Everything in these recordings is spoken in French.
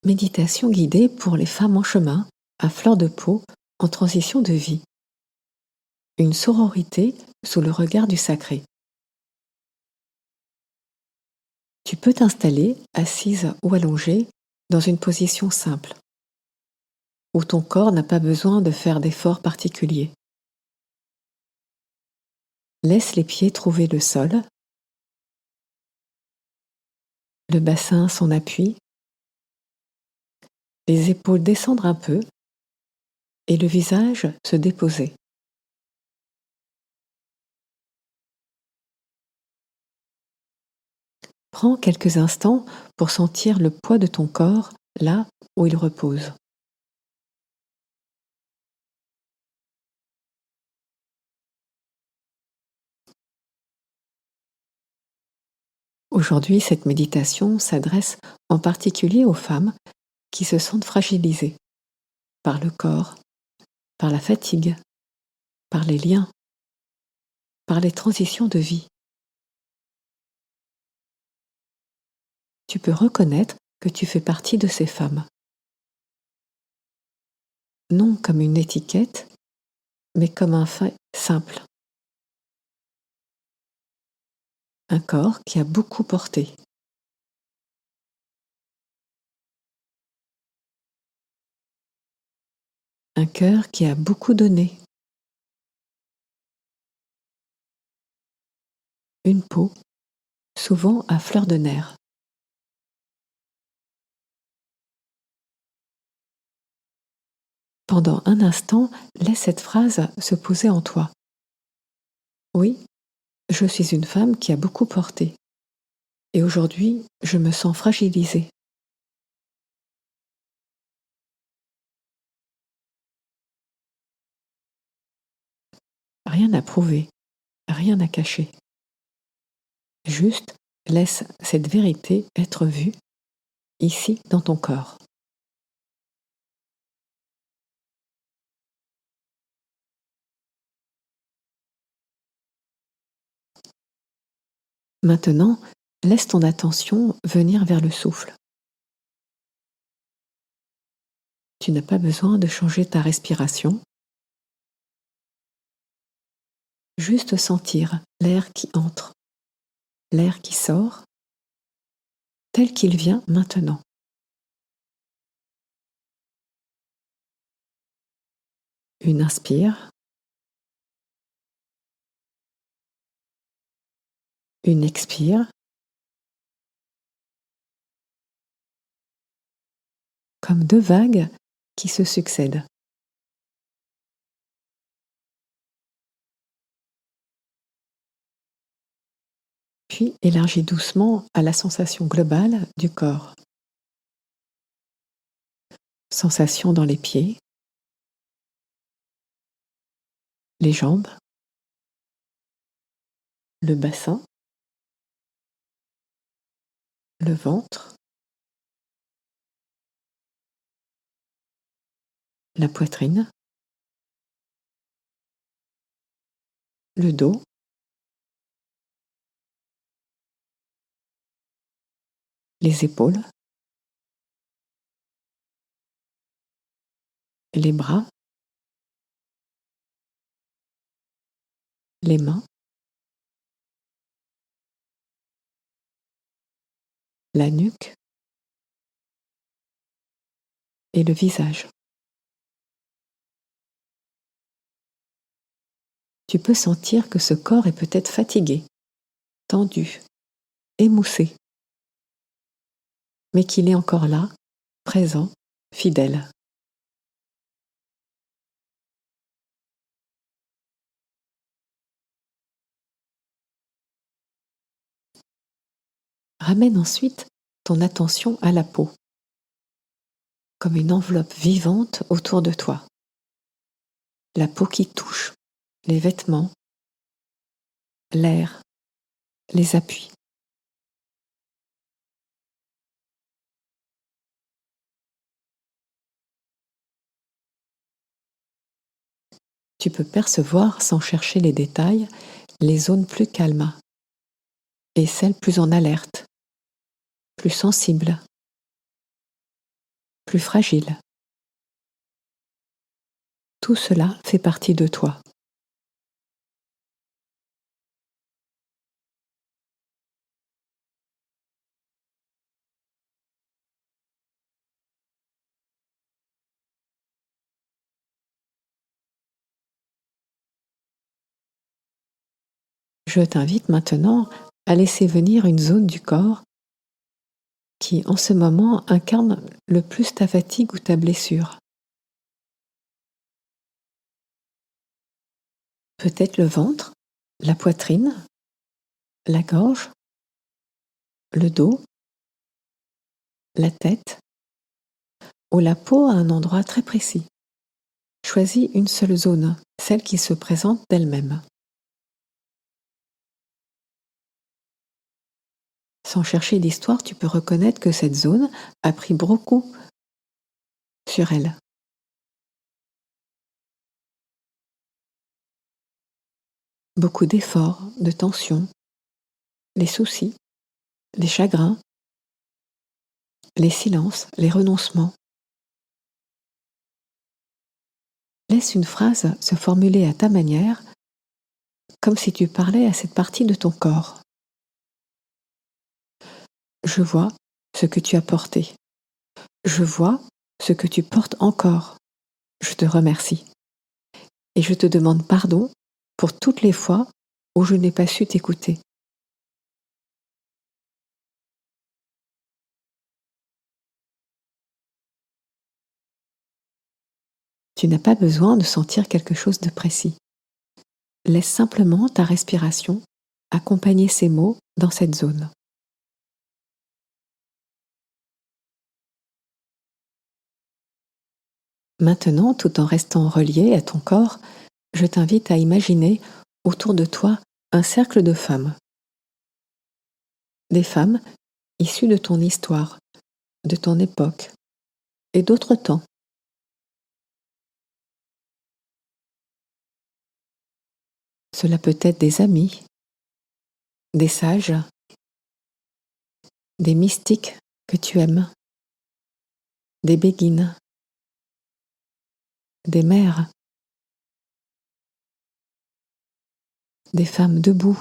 Méditation guidée pour les femmes en chemin, à fleur de peau, en transition de vie. Une sororité sous le regard du sacré. Tu peux t'installer, assise ou allongée, dans une position simple, où ton corps n'a pas besoin de faire d'efforts particuliers. Laisse les pieds trouver le sol, le bassin son appui, les épaules descendre un peu et le visage se déposer. Prends quelques instants pour sentir le poids de ton corps là où il repose. Aujourd'hui, cette méditation s'adresse en particulier aux femmes qui se sentent fragilisées par le corps, par la fatigue, par les liens, par les transitions de vie. Tu peux reconnaître que tu fais partie de ces femmes. Non comme une étiquette, mais comme un fait simple. Un corps qui a beaucoup porté. Un cœur qui a beaucoup donné. Une peau, souvent à fleur de nerfs. Pendant un instant, laisse cette phrase se poser en toi. Oui, je suis une femme qui a beaucoup porté. Et aujourd'hui, je me sens fragilisée. Rien à prouver, rien à cacher. Juste, laisse cette vérité être vue, ici dans ton corps. Maintenant, laisse ton attention venir vers le souffle. Tu n'as pas besoin de changer ta respiration. Juste sentir l'air qui entre, l'air qui sort, tel qu'il vient maintenant. Une inspire, une expire, comme deux vagues qui se succèdent. Puis élargis doucement à la sensation globale du corps. Sensation dans les pieds, les jambes, le bassin, le ventre, la poitrine, le dos, les épaules, les bras, les mains, la nuque et le visage. Tu peux sentir que ce corps est peut-être fatigué, tendu, émoussé, mais qu'il est encore là, présent, fidèle. Ramène ensuite ton attention à la peau, comme une enveloppe vivante autour de toi. La peau qui touche, les vêtements, l'air, les appuis. Tu peux percevoir, sans chercher les détails, les zones plus calmes et celles plus en alerte, plus sensibles. plus fragile. Tout cela fait partie de toi. Je t'invite maintenant à laisser venir une zone du corps qui, en ce moment, incarne le plus ta fatigue ou ta blessure. Peut-être le ventre, la poitrine, la gorge, le dos, la tête ou la peau à un endroit très précis. Choisis une seule zone, celle qui se présente d'elle-même. Sans chercher d'histoire, tu peux reconnaître que cette zone a pris beaucoup sur elle. Beaucoup d'efforts, de tensions, les soucis, les chagrins, les silences, les renoncements. Laisse une phrase se formuler à ta manière, comme si tu parlais à cette partie de ton corps. Je vois ce que tu as porté. Je vois ce que tu portes encore. Je te remercie. Et je te demande pardon pour toutes les fois où je n'ai pas su t'écouter. Tu n'as pas besoin de sentir quelque chose de précis. Laisse simplement ta respiration accompagner ces mots dans cette zone. Maintenant, tout en restant relié à ton corps, je t'invite à imaginer autour de toi un cercle de femmes. Des femmes issues de ton histoire, de ton époque et d'autres temps. Cela peut être des amis, des sages, des mystiques que tu aimes, des béguines, des mères, des femmes debout,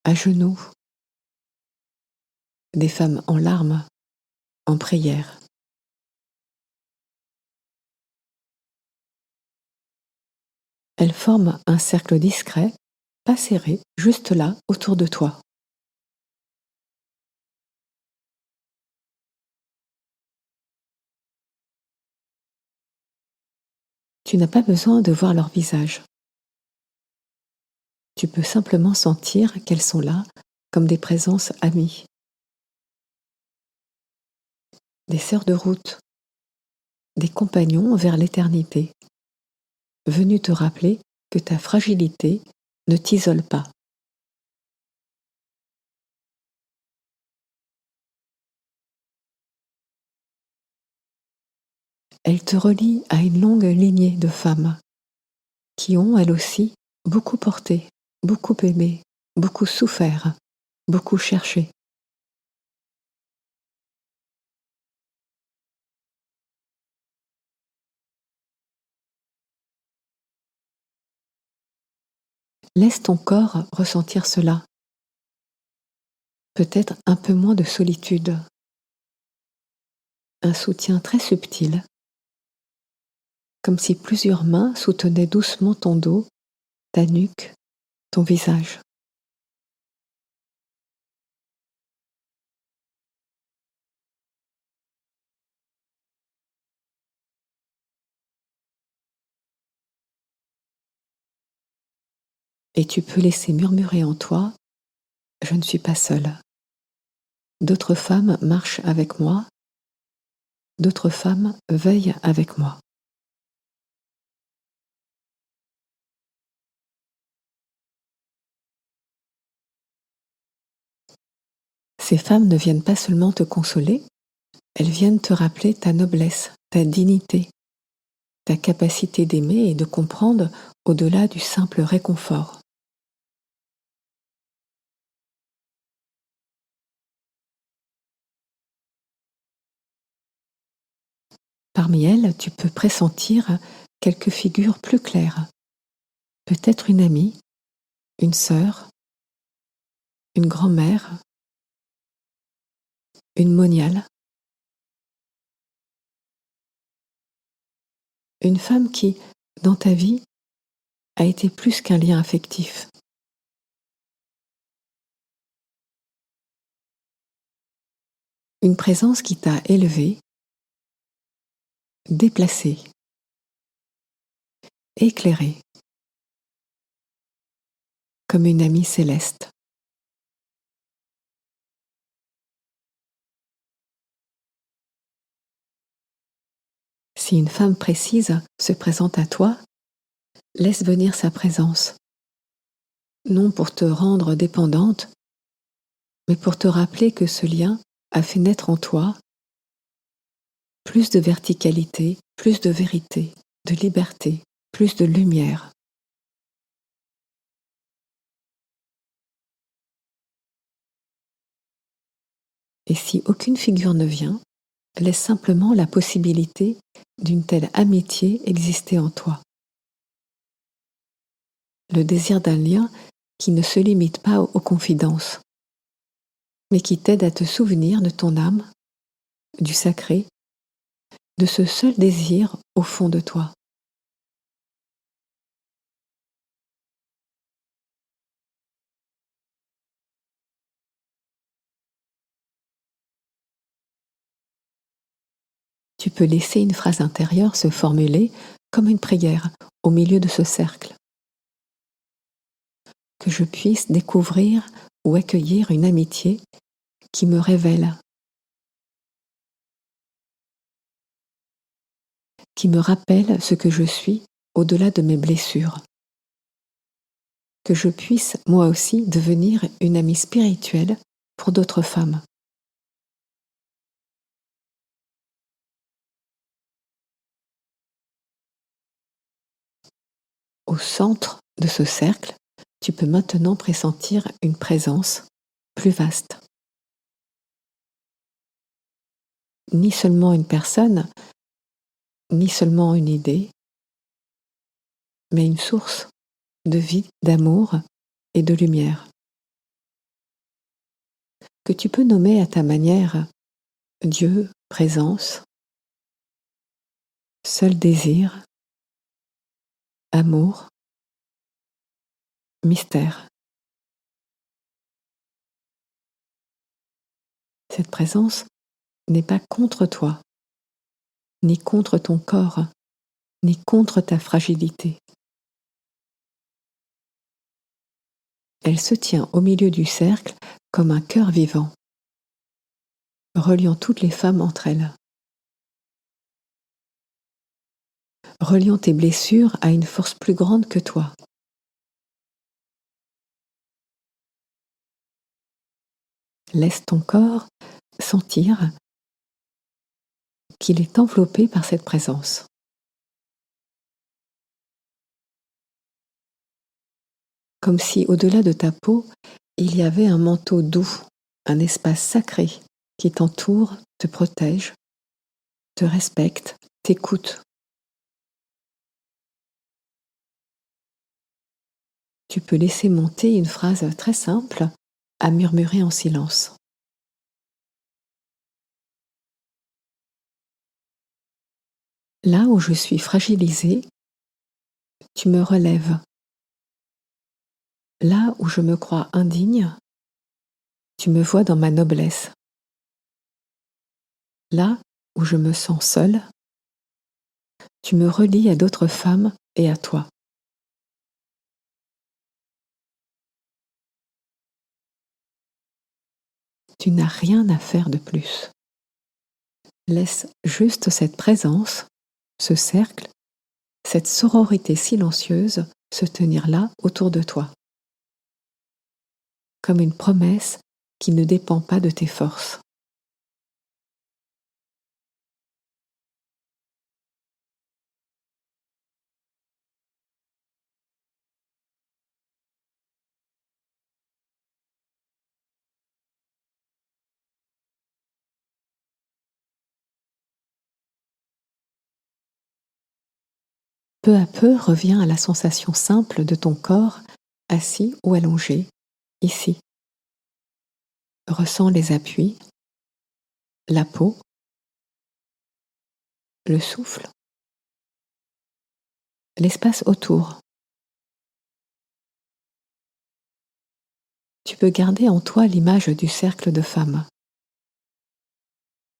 à genoux, des femmes en larmes, en prière. Elles forment un cercle discret, pas serré, juste là, autour de toi. Tu n'as pas besoin de voir leur visage. Tu peux simplement sentir qu'elles sont là comme des présences amies, des sœurs de route, des compagnons vers l'éternité, venus te rappeler que ta fragilité ne t'isole pas. Elles te relient à une longue lignée de femmes qui ont, elles aussi, beaucoup porté, beaucoup aimé, beaucoup souffert, beaucoup cherché. Laisse ton corps ressentir cela. Peut-être un peu moins de solitude, un soutien très subtil, comme si plusieurs mains soutenaient doucement ton dos, ta nuque, ton visage. Et tu peux laisser murmurer en toi: je ne suis pas seule. D'autres femmes marchent avec moi, d'autres femmes veillent avec moi. Ces femmes ne viennent pas seulement te consoler, elles viennent te rappeler ta noblesse, ta dignité, ta capacité d'aimer et de comprendre au-delà du simple réconfort. Parmi elles, tu peux pressentir quelques figures plus claires. Peut-être une amie, une sœur, une grand-mère, une moniale. Une femme qui, dans ta vie, a été plus qu'un lien affectif. Une présence qui t'a élevé, déplacé, éclairé, comme une amie céleste. Si une femme précise se présente à toi, laisse venir sa présence, non pour te rendre dépendante, mais pour te rappeler que ce lien a fait naître en toi plus de verticalité, plus de vérité, de liberté, plus de lumière. Et si aucune figure ne vient, laisse simplement la possibilité d'une telle amitié exister en toi. Le désir d'un lien qui ne se limite pas aux confidences, mais qui t'aide à te souvenir de ton âme, du sacré, de ce seul désir au fond de toi. Tu peux laisser une phrase intérieure se formuler comme une prière au milieu de ce cercle. Que je puisse découvrir ou accueillir une amitié qui me révèle, qui me rappelle ce que je suis au-delà de mes blessures. Que je puisse moi aussi devenir une amie spirituelle pour d'autres femmes. Au centre de ce cercle, tu peux maintenant pressentir une présence plus vaste. Ni seulement une personne, ni seulement une idée, mais une source de vie, d'amour et de lumière. Que tu peux nommer à ta manière Dieu, présence, seul désir, amour, mystère. Cette présence n'est pas contre toi, ni contre ton corps, ni contre ta fragilité. Elle se tient au milieu du cercle comme un cœur vivant, reliant toutes les femmes entre elles, reliant tes blessures à une force plus grande que toi. Laisse ton corps sentir qu'il est enveloppé par cette présence. Comme si au-delà de ta peau, il y avait un manteau doux, un espace sacré qui t'entoure, te protège, te respecte, t'écoute. Tu peux laisser monter une phrase très simple à murmurer en silence. Là où je suis fragilisée, tu me relèves. Là où je me crois indigne, tu me vois dans ma noblesse. Là où je me sens seule, tu me relis à d'autres femmes et à toi. Tu n'as rien à faire de plus. Laisse juste cette présence, ce cercle, cette sororité silencieuse se tenir là autour de toi, comme une promesse qui ne dépend pas de tes forces. Peu à peu, reviens à la sensation simple de ton corps, assis ou allongé, ici. Ressens les appuis, la peau, le souffle, l'espace autour. Tu peux garder en toi l'image du cercle de femmes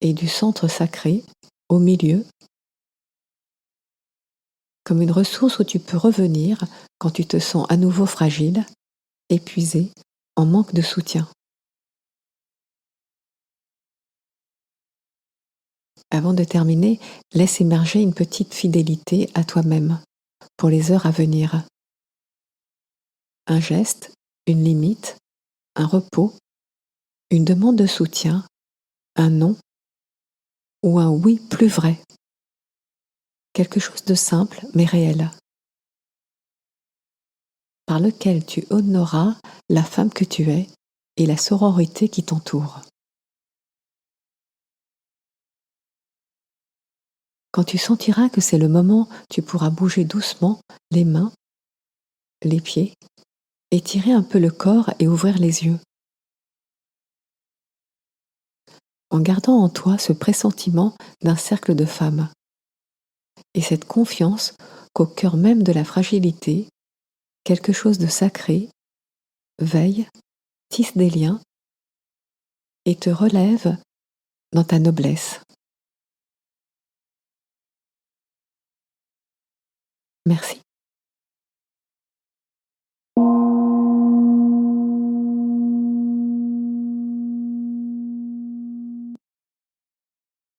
et du centre sacré au milieu, comme une ressource où tu peux revenir quand tu te sens à nouveau fragile, épuisé, en manque de soutien. Avant de terminer, laisse émerger une petite fidélité à toi-même pour les heures à venir. Un geste, une limite, un repos, une demande de soutien, un non ou un oui plus vrai. Quelque chose de simple mais réel, par lequel tu honoreras la femme que tu es et la sororité qui t'entoure. Quand tu sentiras que c'est le moment, tu pourras bouger doucement les mains, les pieds, étirer un peu le corps et ouvrir les yeux. En gardant en toi ce pressentiment d'un cercle de femmes et cette confiance qu'au cœur même de la fragilité, quelque chose de sacré veille, tisse des liens et te relève dans ta noblesse. Merci.